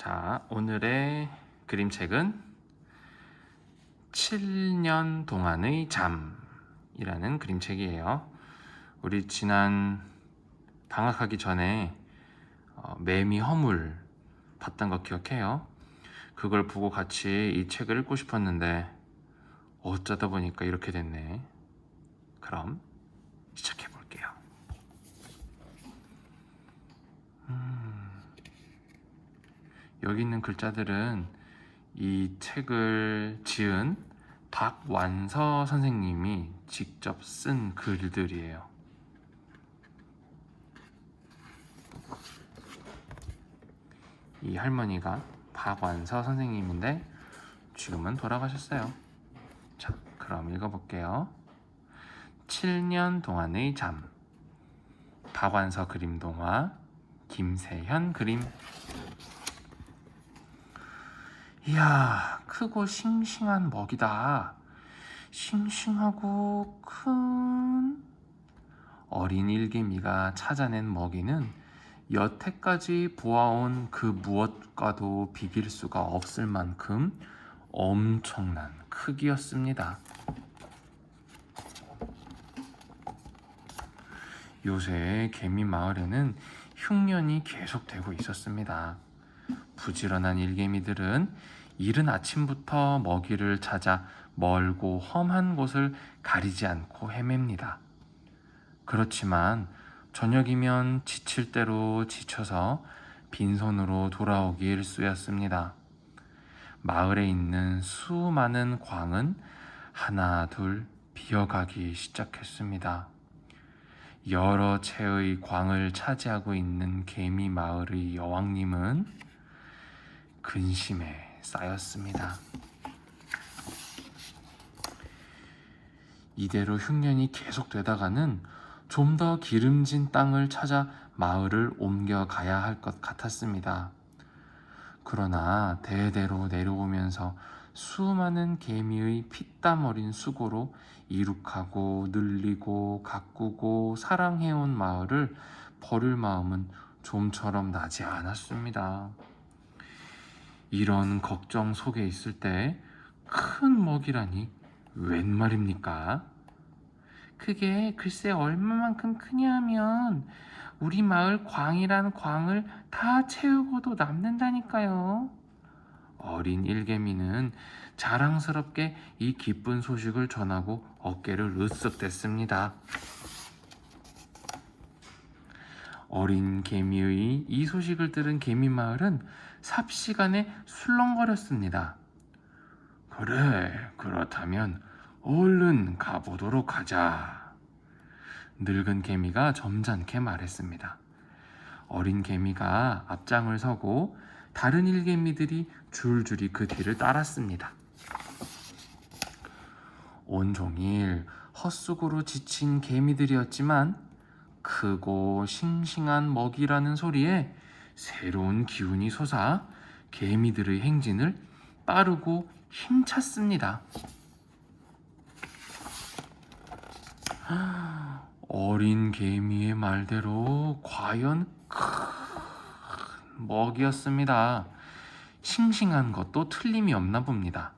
자, 오늘의 그림책은 7년 동안의 잠이라는 그림책이에요. 우리 지난 방학하기 전에 매미 허물 봤던 거 기억해요? 그걸 보고 같이 이 책을 읽고 싶었는데 어쩌다 보니까 이렇게 됐네. 그럼 시작해 볼게요. 여기 있는 글자들은 이 책을 지은 박완서 선생님이 직접 쓴 글들이에요. 이 할머니가 박완서 선생님인데 지금은 돌아가셨어요. 자, 그럼 읽어볼게요. 7년 동안의 잠. 박완서 그림 동화, 김세현 그림. 이야, 크고 싱싱한 먹이다. 싱싱하고 큰 어린 일개미가 찾아낸 먹이는 여태까지 보아온 그 무엇과도 비길 수가 없을 만큼 엄청난 크기였습니다. 요새 개미 마을에는 흉년이 계속되고 있었습니다. 부지런한 일개미들은 이른 아침부터 먹이를 찾아 멀고 험한 곳을 가리지 않고 헤맵니다. 그렇지만 저녁이면 지칠 대로 지쳐서 빈손으로 돌아오기 일쑤였습니다. 마을에 있는 수많은 광은 하나 둘 비어가기 시작했습니다. 여러 채의 광을 차지하고 있는 개미 마을의 여왕님은 근심에 쌓였습니다. 이대로 흉년이 계속되다가는 좀 더 기름진 땅을 찾아 마을을 옮겨가야 할 것 같았습니다. 그러나 대대로 내려오면서 수많은 개미의 피땀 어린 수고로 이룩하고 늘리고 가꾸고 사랑해온 마을을 버릴 마음은 좀처럼 나지 않았습니다. 이런 걱정 속에 있을 때 큰 먹이라니 웬 말입니까? 그게 글쎄 얼마만큼 크냐 하면 우리 마을 광이란 광을 다 채우고도 남는다니까요. 어린 일개미는 자랑스럽게 이 기쁜 소식을 전하고 어깨를 으쓱댔습니다. 어린 개미의 이 소식을 들은 개미 마을은 삽시간에 술렁거렸습니다. 그래, 그렇다면 얼른 가보도록 하자. 늙은 개미가 점잖게 말했습니다. 어린 개미가 앞장을 서고 다른 일개미들이 줄줄이 그 뒤를 따랐습니다. 온종일 헛수고로 지친 개미들이었지만 크고 싱싱한 먹이라는 소리에 새로운 기운이 솟아 개미들의 행진을 빠르고 힘찼습니다. 어린 개미의 말대로 과연 큰 먹이였습니다. 싱싱한 것도 틀림이 없나 봅니다.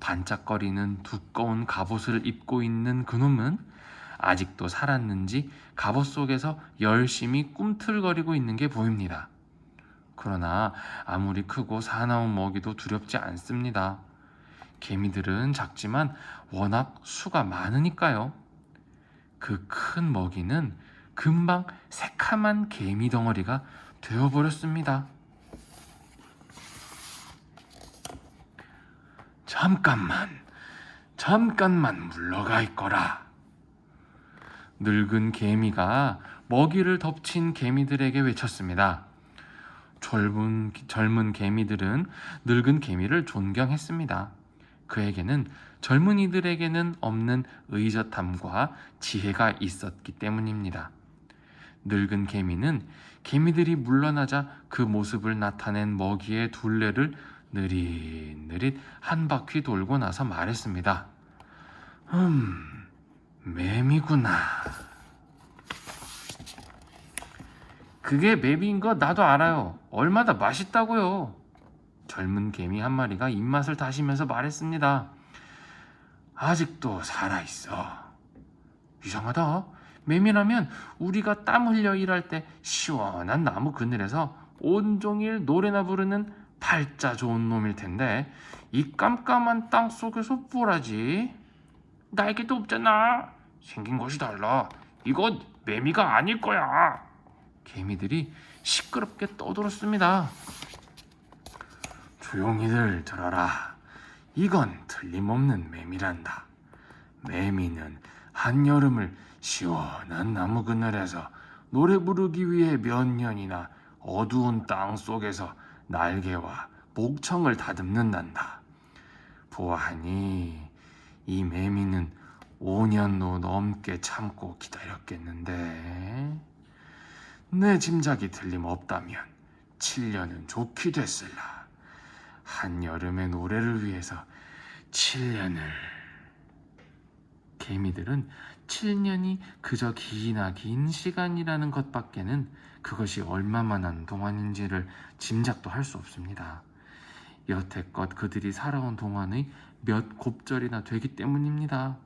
반짝거리는 두꺼운 갑옷을 입고 있는 그놈은 아직도 살았는지 갑옷 속에서 열심히 꿈틀거리고 있는 게 보입니다. 그러나 아무리 크고 사나운 먹이도 두렵지 않습니다. 개미들은 작지만 워낙 수가 많으니까요. 그 큰 먹이는 금방 새카만 개미 덩어리가 되어버렸습니다. 잠깐만 물러가 있거라. 늙은 개미가 먹이를 덮친 개미들에게 외쳤습니다. 젊은 개미들은 늙은 개미를 존경했습니다. 그에게는 젊은이들에게는 없는 의젓함과 지혜가 있었기 때문입니다. 늙은 개미는 개미들이 물러나자 그 모습을 나타낸 먹이의 둘레를 느릿느릿 한 바퀴 돌고 나서 말했습니다. 매미구나. 그게 맵인 거 나도 알아요. 얼마나 맛있다고요. 젊은 개미 한 마리가 입맛을 다시면서 말했습니다. 아직도 살아있어. 이상하다. 매미라면 우리가 땀 흘려 일할 때 시원한 나무 그늘에서 온종일 노래나 부르는 팔자 좋은 놈일 텐데 이 깜깜한 땅 속에서 뭘 하지? 날개도 없잖아. 생긴 것이 달라. 이건 매미가 아닐 거야. 개미들이 시끄럽게 떠들었습니다. 조용히들 들어라. 이건 틀림없는 매미란다. 매미는 한여름을 시원한 나무 그늘에서 노래 부르기 위해 몇 년이나 어두운 땅 속에서 날개와 목청을 다듬는단다. 보아하니 이 매미는 5년도 넘게 참고 기다렸겠는데 내 짐작이 틀림없다면 7년은 좋게 됐을라. 한여름의 노래를 위해서 7년을. 개미들은 7년이 그저 기나 긴 시간이라는 것밖에는 그것이 얼마만한 동안인지를 짐작도 할 수 없습니다. 여태껏 그들이 살아온 동안의 몇 곱절이나 되기 때문입니다.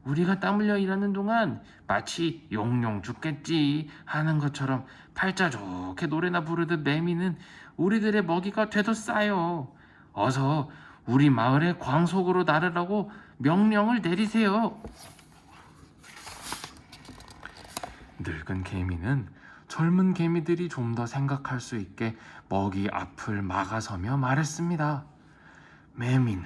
우리가 땀 흘려 일하는 동안 마치 용용 죽겠지 하는 것처럼 팔자 좋게 노래나 부르듯 매미는 우리들의 먹이가 되뒀어요. 어서 우리 마을의 광 속으로 나르라고 명령을 내리세요. 늙은 개미는 젊은 개미들이 좀 더 생각할 수 있게 먹이 앞을 막아서며 말했습니다. 매미는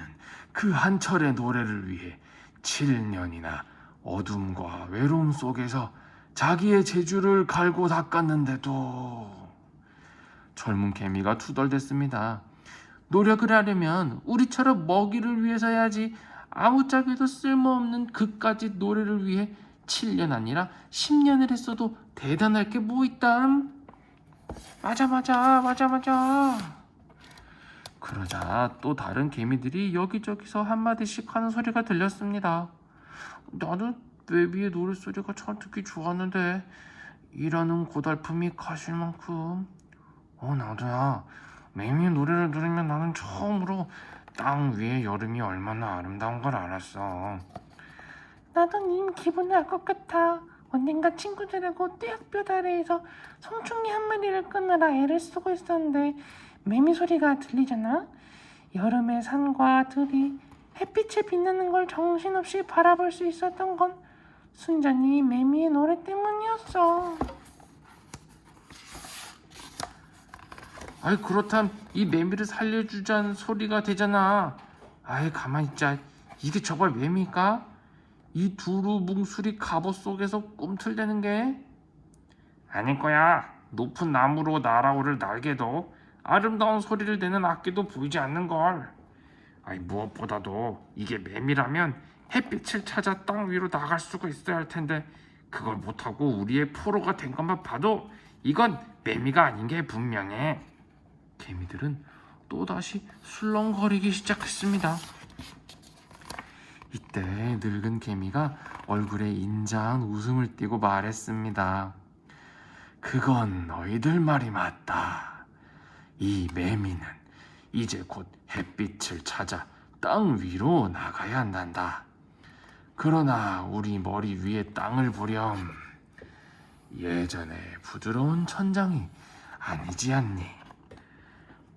그 한철의 노래를 위해 7년이나 어둠과 외로움 속에서 자기의 재주를 갈고 닦았는데도. 젊은 개미가 투덜댔습니다. 노력을 하려면 우리처럼 먹이를 위해서 해야지. 아무짝에도 쓸모없는 그까짓 노래를 위해 7년 아니라 10년을 했어도 대단할 게 뭐 있담. 맞아. 그러자 또 다른 개미들이 여기저기서 한마디씩 하는 소리가 들렸습니다. 나는 매미의 노랫소리가 참 듣기 좋았는데 일하는 고달픔이 가실 만큼. 나도야. 매미의 노래를 들으면 나는 처음으로 땅 위에 여름이 얼마나 아름다운 걸 알았어. 나도 님 기분을 알 것 같아. 언젠가 친구들하고 떼약볕 아래에서 성충이 한 마리를 끄느라 애를 쓰고 있었는데 매미 소리가 들리잖아. 여름의 산과 들이 햇빛에 빛나는 걸 정신없이 바라볼 수 있었던 건 순전히 매미의 노래 때문이었어. 아이 그렇담 이 매미를 살려주자는 소리가 되잖아. 아이 가만히 있자. 이게 정말 매미일까? 이 두루 뭉술이 갑옷 속에서 꿈틀대는 게? 아닐 거야. 높은 나무로 날아오를 날개도 아름다운 소리를 내는 악기도 보이지 않는걸. 아이 무엇보다도 이게 매미라면 햇빛을 찾아 땅 위로 나갈 수가 있어야 할 텐데 그걸 못하고 우리의 포로가 된 것만 봐도 이건 매미가 아닌 게 분명해. 개미들은 또다시 술렁거리기 시작했습니다. 이때 늙은 개미가 얼굴에 인자한 웃음을 띠고 말했습니다. 그건 너희들 말이 맞다. 이 매미는 이제 곧 햇빛을 찾아 땅 위로 나가야 한단다. 그러나 우리 머리 위에 땅을 보렴. 예전에 부드러운 천장이 아니지 않니?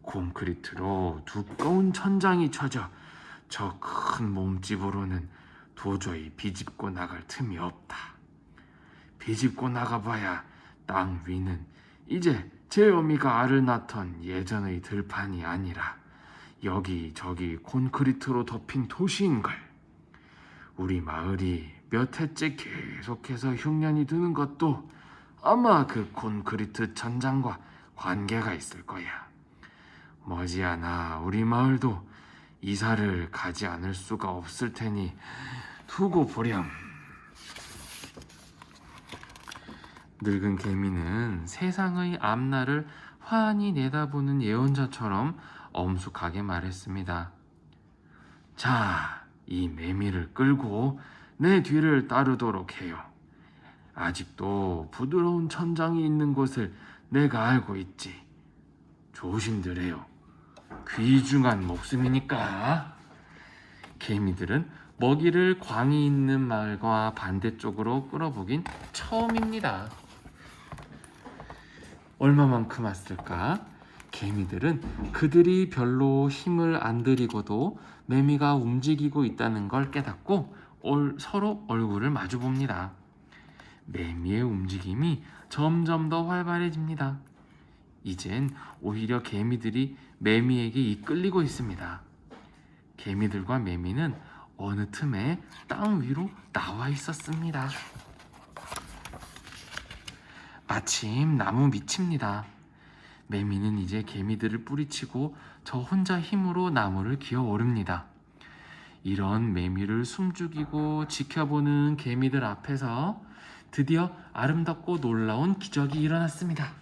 콘크리트로 두꺼운 천장이 쳐져 저 큰 몸집으로는 도저히 비집고 나갈 틈이 없다. 비집고 나가봐야 땅 위는 이제 제 어미가 알을 낳던 예전의 들판이 아니라 여기저기 콘크리트로 덮인 도시인걸. 우리 마을이 몇 해째 계속해서 흉년이 드는 것도 아마 그 콘크리트 천장과 관계가 있을 거야. 머지않아 우리 마을도 이사를 가지 않을 수가 없을 테니 두고 보렴. 늙은 개미는 세상의 앞날을 환히 내다보는 예언자처럼 엄숙하게 말했습니다. 자, 이 매미를 끌고 내 뒤를 따르도록 해요. 아직도 부드러운 천장이 있는 곳을 내가 알고 있지. 조심들 해요. 귀중한 목숨이니까. 개미들은 먹이를 광이 있는 마을과 반대쪽으로 끌어보긴 처음입니다. 얼마만큼 왔을까? 개미들은 그들이 별로 힘을 안 들이고도 매미가 움직이고 있다는 걸 깨닫고 서로 얼굴을 마주 봅니다. 매미의 움직임이 점점 더 활발해집니다. 이젠 오히려 개미들이 매미에게 이끌리고 있습니다. 개미들과 매미는 어느 틈에 땅 위로 나와 있었습니다. 마침 나무 밑입니다. 매미는 이제 개미들을 뿌리치고 저 혼자 힘으로 나무를 기어 오릅니다. 이런 매미를 숨죽이고 지켜보는 개미들 앞에서 드디어 아름답고 놀라운 기적이 일어났습니다.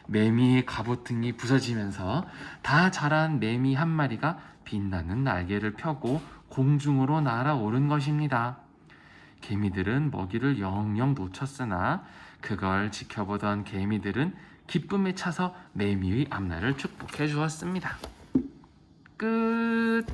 매미의 갑오등이 부서지면서 다 자란 매미 한 마리가 빛나는 날개를 펴고 공중으로 날아오른 것입니다. 개미들은 먹이를 영영 놓쳤으나 그걸 지켜보던 개미들은 기쁨에 차서 매미의 앞날을 축복해 주었습니다. 끝.